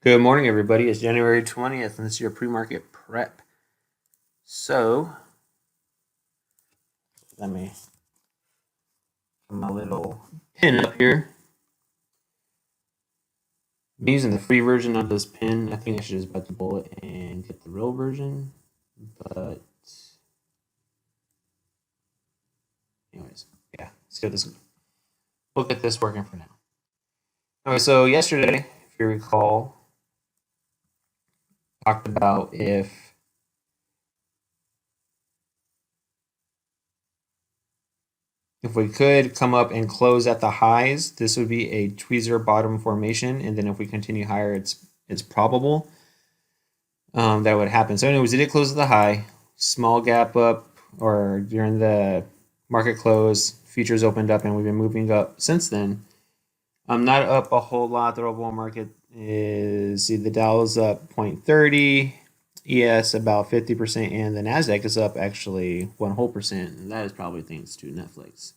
Good morning, everybody. It's January 20th, and this is your pre-market prep. So, let me put my little pin up here. I'm using the free version of this pin. I think I should just bite the bullet and get the real version. But, anyways, yeah, let's get this. We'll get this working for now. Okay, so yesterday, if you recall, talked about if we could come up and close at the highs, this would be a tweezer bottom formation, and then if we continue higher, it's probable that would happen. So anyways, it did close at the high, small gap up, or during the market close, futures opened up, and we've been moving up since then. I'm not up a whole lot. The overall market is, see, the Dow is up 0.30, ES about 50%, and the Nasdaq is up actually 1%, and that is probably thanks to Netflix.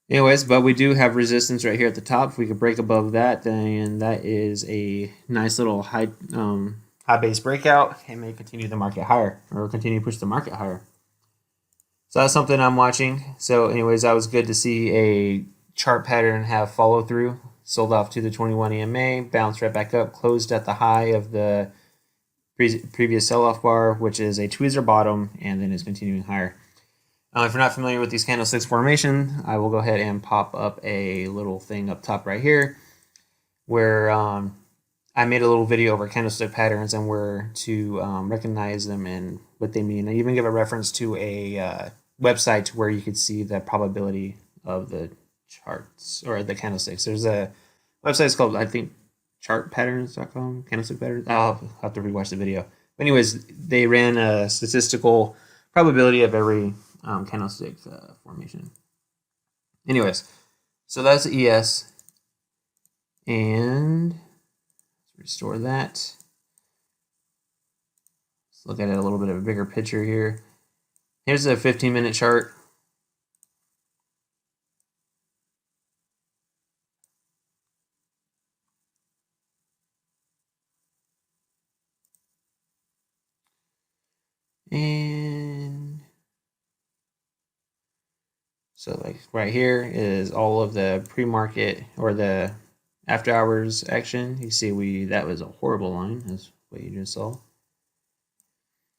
Anyways, but we do have resistance right here at the top. If we could break above that, then that is a nice little high base breakout. It may continue the market higher, or continue to push the market higher. So that's something I'm watching. So anyways, that was good to see a chart pattern have follow through. Sold off to the 21 EMA, bounced right back up, closed at the high of the previous sell-off bar, which is a tweezer bottom, and then is continuing higher. If you're not familiar with these candlesticks formation, I will go ahead and pop up a little thing up top right here where I made a little video over candlestick patterns and where to recognize them and what they mean. I even give a reference to a website where you could see the probability of the charts or the candlesticks. There's a website, it's called, I think, chartpatterns.com, candlestick patterns. I'll have to rewatch the video. But anyways, they ran a statistical probability of every candlestick formation. Anyways, so that's ES, and let's restore that. Let's look at it a little bit of a bigger picture here. Here's a 15-minute chart. And so like right here is all of the pre-market or the after hours action. You see that was a horrible line, that's what you just saw. A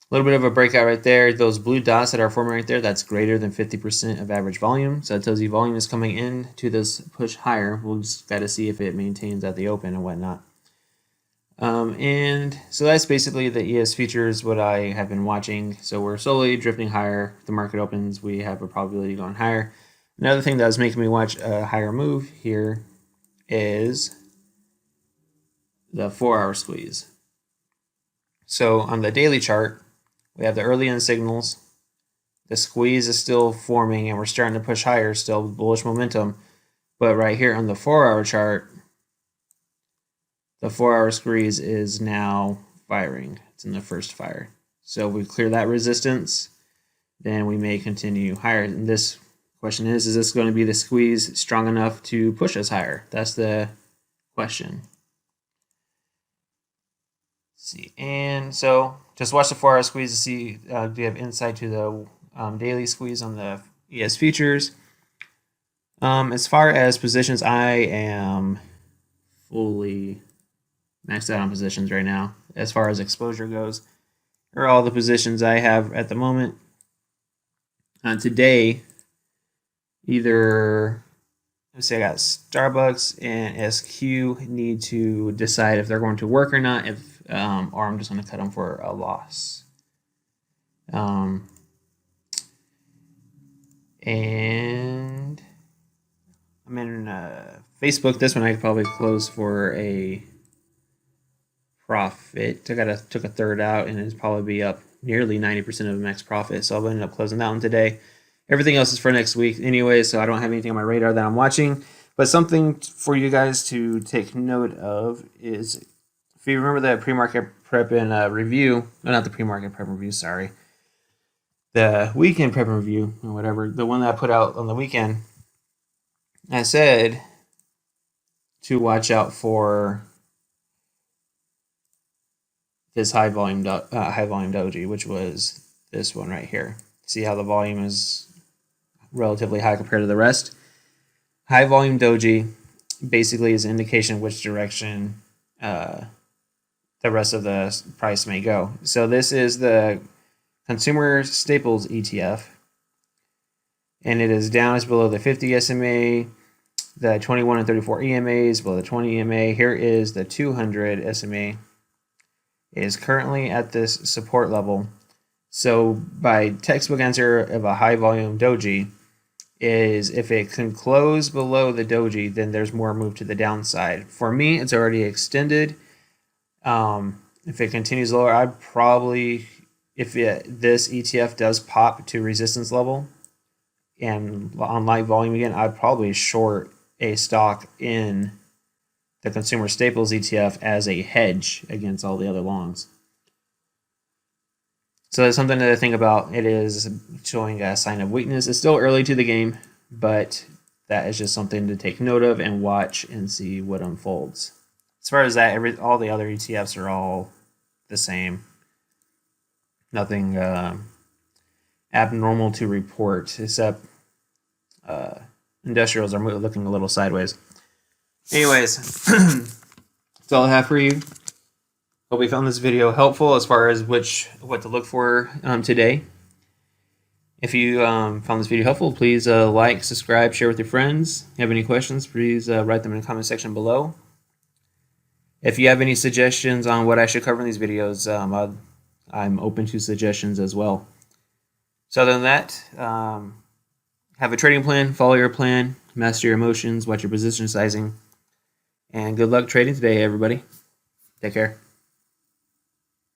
little bit of a breakout right there. Those blue dots that are forming right there, that's greater than 50% of average volume. So that tells you volume is coming in to this push higher. We'll just got to see if it maintains at the open and whatnot. And so that's basically the ES features, what I have been watching. So we're slowly drifting higher. If the market opens, we have a probability going higher. Another thing that was making me watch a higher move here is the 4-hour squeeze. So on the daily chart, we have the early end signals. The squeeze is still forming, and we're starting to push higher, still bullish momentum. But right here on the 4-hour chart, the 4-hour squeeze is now firing. It's in the first fire. So if we clear that resistance, then we may continue higher. And this question is this going to be the squeeze strong enough to push us higher? That's the question. Let's see, and so just watch the 4-hour squeeze to see do you have insight to the daily squeeze on the ES features. As far as positions, I am fully maxed out on positions right now. As far as exposure goes, are all the positions I have at the moment. Today, either let's say I got Starbucks and SQ need to decide if they're going to work or not, if or I'm just going to cut them for a loss. And I'm in Facebook. This one I could probably close for a profit. Took a third out, and it's probably be up nearly 90% of max profit. So I'll end up closing that one today. Everything else is for next week anyway, so I don't have anything on my radar that I'm watching. But something for you guys to take note of is, if you remember the pre-market prep and review, no, not the pre-market prep review, sorry, the weekend prep and review or whatever, the one that I put out on the weekend, I said to watch out for this high volume doji, which was this one right here. See how the volume is relatively high compared to the rest? High volume doji basically is an indication of which direction the rest of the price may go. So this is the Consumer Staples ETF, and it is down, it's below the 50 SMA, the 21 and 34 EMAs, below the 20 EMA. Here is the 200 SMA. It is currently at this support level. So by textbook answer of a high volume doji is if it can close below the doji, then there's more move to the downside. For me, it's already extended. If it continues lower, I'd probably, this ETF does pop to resistance level and on light volume again, I'd probably short a stock in the Consumer Staples ETF as a hedge against all the other longs. So that's something to think about. It is showing a sign of weakness. It's still early to the game, but that is just something to take note of and watch and see what unfolds. As far as that, all the other ETFs are all the same. Nothing abnormal to report, except industrials are looking a little sideways. Anyways, that's all I have for you. Hope you found this video helpful as far as what to look for today. If you found this video helpful, please like, subscribe, share with your friends. If you have any questions, please write them in the comment section below. If you have any suggestions on what I should cover in these videos, I'm open to suggestions as well. So other than that, have a trading plan, follow your plan, master your emotions, watch your position sizing, and good luck trading today, everybody. Take care.